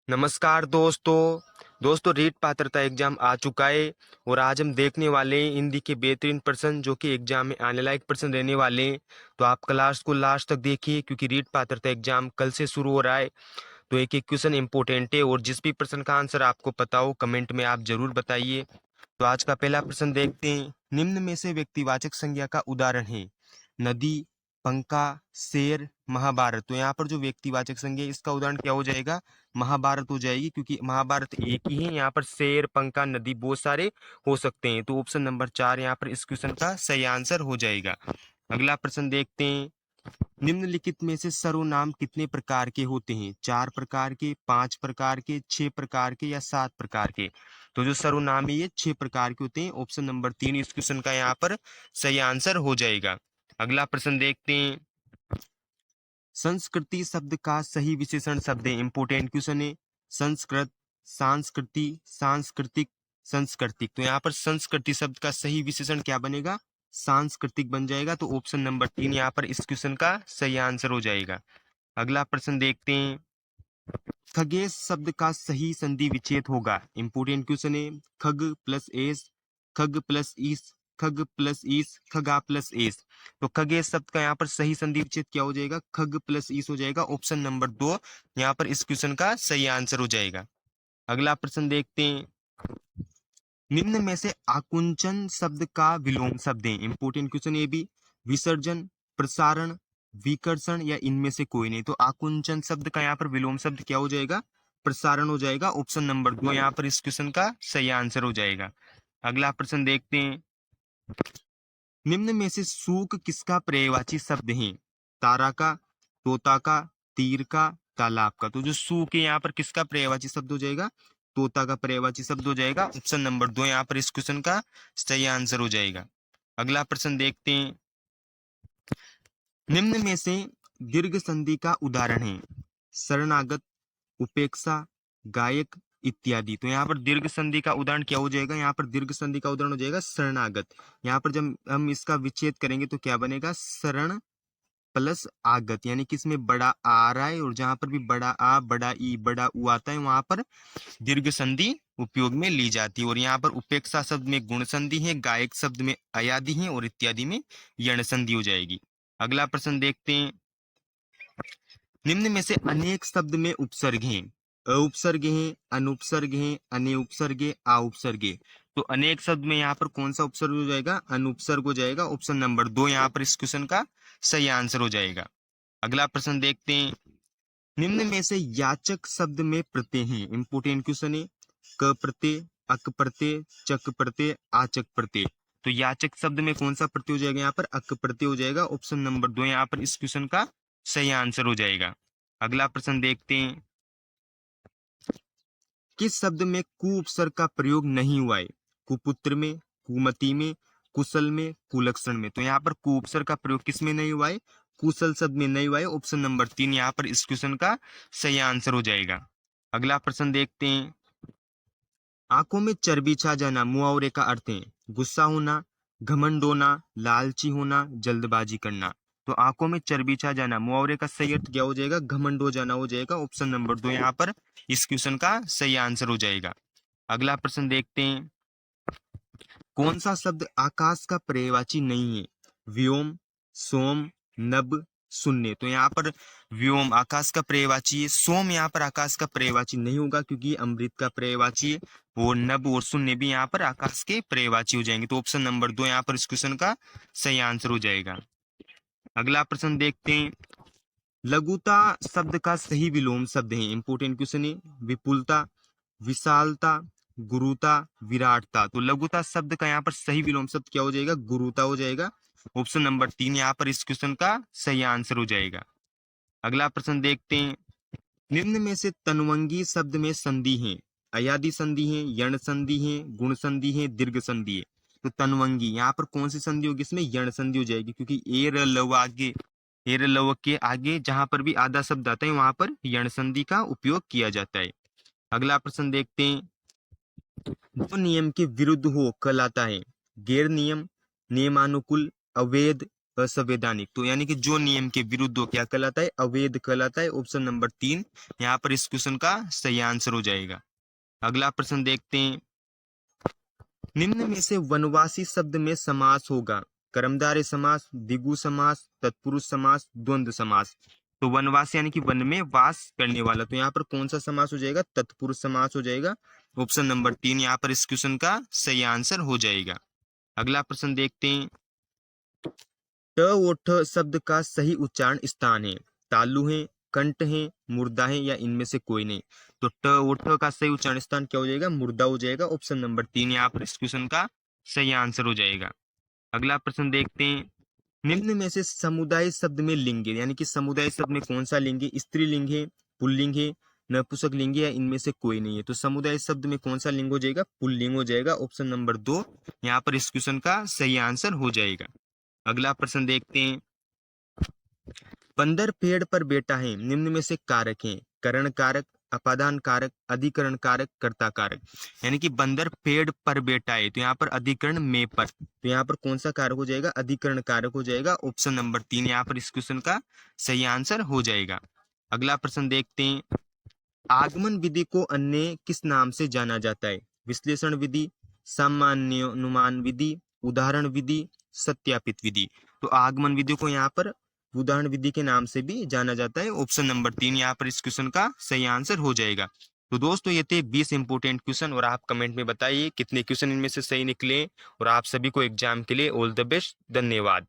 नमस्कार दोस्तों रीट पात्रता एग्जाम आ चुका है। और आज हम देखने वाले हैं हिंदी के बेहतरीन प्रश्न जो कि एग्जाम में आने लायक प्रश्न रहने वाले हैं। तो आप क्लास को लास्ट तक देखिए क्योंकि रीट पात्रता एग्जाम कल से शुरू हो रहा है। तो एक एक क्वेश्चन इंपॉर्टेंट है और जिस भी प्रश्न का आंसर आपको पता हो कमेंट में आप जरूर बताइए। तो आज का पहला प्रश्न देखते हैं। निम्न में से व्यक्तिवाचक संज्ञा का उदाहरण है नदी, पंखा, शेर, महाभारत। तो यहाँ पर जो व्यक्तिवाचक संज्ञा है इसका उदाहरण क्या हो जाएगा? महाभारत हो जाएगी क्योंकि महाभारत एक ही है। यहाँ पर शेर, पंखा, नदी बहुत सारे हो सकते हैं। तो ऑप्शन नंबर 4 यहाँ पर इस क्वेश्चन का सही आंसर हो जाएगा। अगला प्रश्न देखते हैं। निम्नलिखित में से सर्वनाम कितने प्रकार के होते हैं? 4 प्रकार के, 5 प्रकार के, 6 प्रकार के या 7 प्रकार के? तो जो सर्वनाम है ये 6 प्रकार के होते हैं। ऑप्शन नंबर 3 इस क्वेश्चन का यहाँ पर सही आंसर हो जाएगा। अगला प्रश्न देखते हैं। संस्कृति शब्द का सही विशेषण शब्द है। इंपोर्टेंट क्वेश्चन है। संस्कृत, सांस्कृति, सांस्कृतिक, सांस्कृतिक। तो यहाँ पर संस्कृति शब्द का सही विशेषण क्या बनेगा? सांस्कृतिक बन जाएगा। तो ऑप्शन नंबर 3 यहाँ पर इस क्वेश्चन का सही आंसर हो जाएगा। अगला प्रश्न देखते हैं। खगेश शब्द का सही संधि विच्छेद होगा। इंपोर्टेंट क्वेश्चन है। खग प्लस एस, खग प्लस ईस, खग प्लस ईस, खगा प्लस एस। तो खगेश शब्द का यहाँ पर सही संधि विच्छेद क्या हो जाएगा? खग प्लस ईस हो जाएगा। ऑप्शन नंबर 2 यहाँ पर इस क्वेश्चन का सही आंसर हो जाएगा। अगला प्रश्न देखते हैं। निम्न में से आकुंचन शब्द का विलोम शब्द है। इंपोर्टेंट क्वेश्चन ये भी। विसर्जन, प्रसारण, विकर्षण या इनमें से कोई नहीं। तो आकुंचन शब्द का यहाँ पर विलोम शब्द क्या हो जाएगा? प्रसारण हो जाएगा। ऑप्शन नंबर 2 यहाँ पर इस क्वेश्चन का सही आंसर हो जाएगा। अगला प्रश्न देखते हैं। निम्न में से सूक किसका पर्यायवाची शब्द है? तारा का, तोता का, तीर का, तालाब का। तो जो सूक है यहाँ पर किसका पर्यायवाची शब्द हो जाएगा? तोता का पर्यायवाची शब्द हो जाएगा। ऑप्शन नंबर 2 यहाँ पर इस क्वेश्चन का सही आंसर हो जाएगा। अगला प्रश्न देखते हैं। निम्न में से दीर्घ संधि का उदाहरण है शरणागत, उपेक्षा, गायक इत्यादि। तो यहाँ पर दीर्घ संधि का उदाहरण क्या हो जाएगा? यहाँ पर दीर्घ संधि का उदाहरण हो जाएगा शरणागत। यहाँ पर जब हम इसका विच्छेद करेंगे तो क्या बनेगा? शरण प्लस आगत, यानी कि इसमें बड़ा आ आ रहा है और जहां पर भी बड़ा आ, बड़ा ई, बड़ा उ आता है वहां पर दीर्घ संधि उपयोग में ली जाती है। और यहाँ पर उपेक्षा शब्द में गुण संधि है, गायक शब्द में अयादि है और इत्यादि में यण संधि हो जाएगी। अगला प्रश्न देखते हैं। निम्न में से अनेक शब्द में उपसर्ग हैं। उपसर्ग हैं, अनुपसर्ग हैं, अने उपसर्ग है, आ उपसर्ग है। तो अनेक शब्द में यहाँ पर कौन सा उपसर्ग हो जाएगा? अनुपसर्ग हो जाएगा। ऑप्शन नंबर 2 यहाँ पर इस क्वेश्चन का सही आंसर हो जाएगा। अगला प्रश्न देखते हैं। निम्न में से याचक शब्द में प्रत्यय हैं। इंपोर्टेंट क्वेश्चन है। क प्रत्यय, अक प्रत्यय, चक प्रत्यय, आचक प्रत्यय। तो याचक शब्द में कौन सा प्रत्यय हो जाएगा? यहाँ पर अक प्रत्यय हो जाएगा। ऑप्शन नंबर 2 यहाँ पर इस क्वेश्चन का सही आंसर हो जाएगा। अगला प्रश्न देखते हैं। किस शब्द में कु उपसर्ग का प्रयोग नहीं हुआ है? कुपुत्र में, कुमति में, कुशल में, कुलक्षण में। तो यहाँ पर कु उपसर्ग का प्रयोग किस में नहीं हुआ है? कुशल शब्द में नहीं हुआ है। ऑप्शन नंबर 3 यहाँ पर इस क्वेश्चन का सही आंसर हो जाएगा। अगला प्रश्न देखते हैं। आंखों में चर्बी छा जाना मुहावरे का अर्थ है गुस्सा होना, घमंड होना, लालची होना, जल्दबाजी करना। तो आंखों में चर्बी छा जाना मुहावरे का सही अर्थ क्या हो जाएगा? घमंड हो जाना हो जाएगा। ऑप्शन नंबर 2 यहाँ पर इस क्वेश्चन का सही आंसर हो जाएगा। अगला प्रश्न देखते हैं। कौन सा शब्द आकाश का पर्यायवाची नहीं है? व्योम, सोम, नभ, शून्य। तो यहाँ पर व्योम आकाश का पर्यायवाची है। सोम यहाँ पर आकाश का पर्यायवाची नहीं होगा क्योंकि अमृत का पर्यायवाची है। और नभ और शून्य भी यहाँ पर आकाश के पर्यायवाची हो जाएंगे। तो ऑप्शन नंबर 2 यहाँ पर इस क्वेश्चन का सही आंसर हो जाएगा। अगला प्रश्न देखते हैं। लघुता शब्द का सही विलोम शब्द है। इंपोर्टेंट क्वेश्चन है। विपुलता, विशालता, गुरुता, विराटता। तो लघुता शब्द का यहाँ पर सही विलोम शब्द क्या हो जाएगा? गुरुता हो जाएगा। ऑप्शन नंबर 3 यहाँ पर इस क्वेश्चन का सही आंसर हो जाएगा। अगला प्रश्न देखते हैं। निम्न में से तन्वंगी शब्द में संधि है अयादि संधि है, यण संधि है, गुण संधि है, दीर्घ संधि है। तो तन्वंगी यहाँ पर कौन सी संधि होगी? इसमें यण संधि हो जाएगी क्योंकि एर लव आगे, एर लव के आगे जहां पर भी आधा शब्द आता है वहां पर यण संधि का उपयोग किया जाता है। अगला प्रश्न देखते हैं। जो नियम के विरुद्ध हो कहलाता है गैर नियम, नियमानुकूल, अवैध, असंवैधानिक। तो यानी कि जो नियम के विरुद्ध हो क्या कहलाता है, अवैध कहलाता है। ऑप्शन नंबर 3 यहाँ पर इस क्वेश्चन का सही आंसर हो जाएगा। अगला प्रश्न देखते हैं, निम्न में से वनवासी शब्द में समास होगा, कर्मधारय समास, द्विगु समास, तत्पुरुष समास, द्वंद्व समास। तो वनवासी यानी कि वन में वास करने वाला, तो यहाँ पर कौन सा समास हो जाएगा, तत्पुरुष समास हो जाएगा। ऑप्शन नंबर 3 यहाँ पर इस क्वेश्चन का सही आंसर हो जाएगा। अगला प्रश्न देखते हैं, ट और ठ शब्द का सही उच्चारण स्थान है, तालु है, कंठ है, मुर्दा है या इनमें से कोई नहीं। तो ट और ठ का सही उच्चारण स्थान क्या हो जाएगा, मुर्दा हो जाएगा। ऑप्शन नंबर 3 यहाँ पर इस क्वेश्चन का सही आंसर हो जाएगा। अगला प्रश्न देखते हैं, निम्न में से समुदाय शब्द में लिंग है, यानी कि समुदाय शब्द में कौन सा लिंग है, स्त्रीलिंग है, पुल्लिंग है, नपुंसक लिंग है या इनमें से कोई नहीं है। तो समुदाय शब्द में कौन सा लिंग हो जाएगा, पुल्लिंग हो जाएगा। ऑप्शन नंबर 2 यहाँ पर इस क्वेश्चन का सही आंसर हो जाएगा। अगला प्रश्न देखते हैं, बंदर पेड़ पर बैठा है, निम्न में से कारक हैं, करण कारक, अपादान कारक, अधिकरण कारक, कर्ता कारक। यानी कि बंदर पेड़ पर बैठा है, तो यहाँ पर अधिकरण में पर, तो यहाँ पर कौन सा कारक हो जाएगा, अधिकरण कारक हो जाएगा। ऑप्शन नंबर 3 यहाँ पर इस क्वेश्चन का सही आंसर हो जाएगा। अगला प्रश्न देखते हैं, आगमन विधि को अन्य किस नाम से जाना जाता है, विश्लेषण विधि, सामान्यानुमान विधि, उदाहरण विधि, सत्यापित विधि। तो आगमन विधि को यहाँ पर उदाहरण विधि के नाम से भी जाना जाता है। ऑप्शन नंबर 3 यहाँ पर इस क्वेश्चन का सही आंसर हो जाएगा। तो दोस्तों ये थे 20 इंपोर्टेंट क्वेश्चन, और आप कमेंट में बताइए कितने क्वेश्चन इनमें से सही निकले, और आप सभी को एग्जाम के लिए ऑल द बेस्ट। धन्यवाद।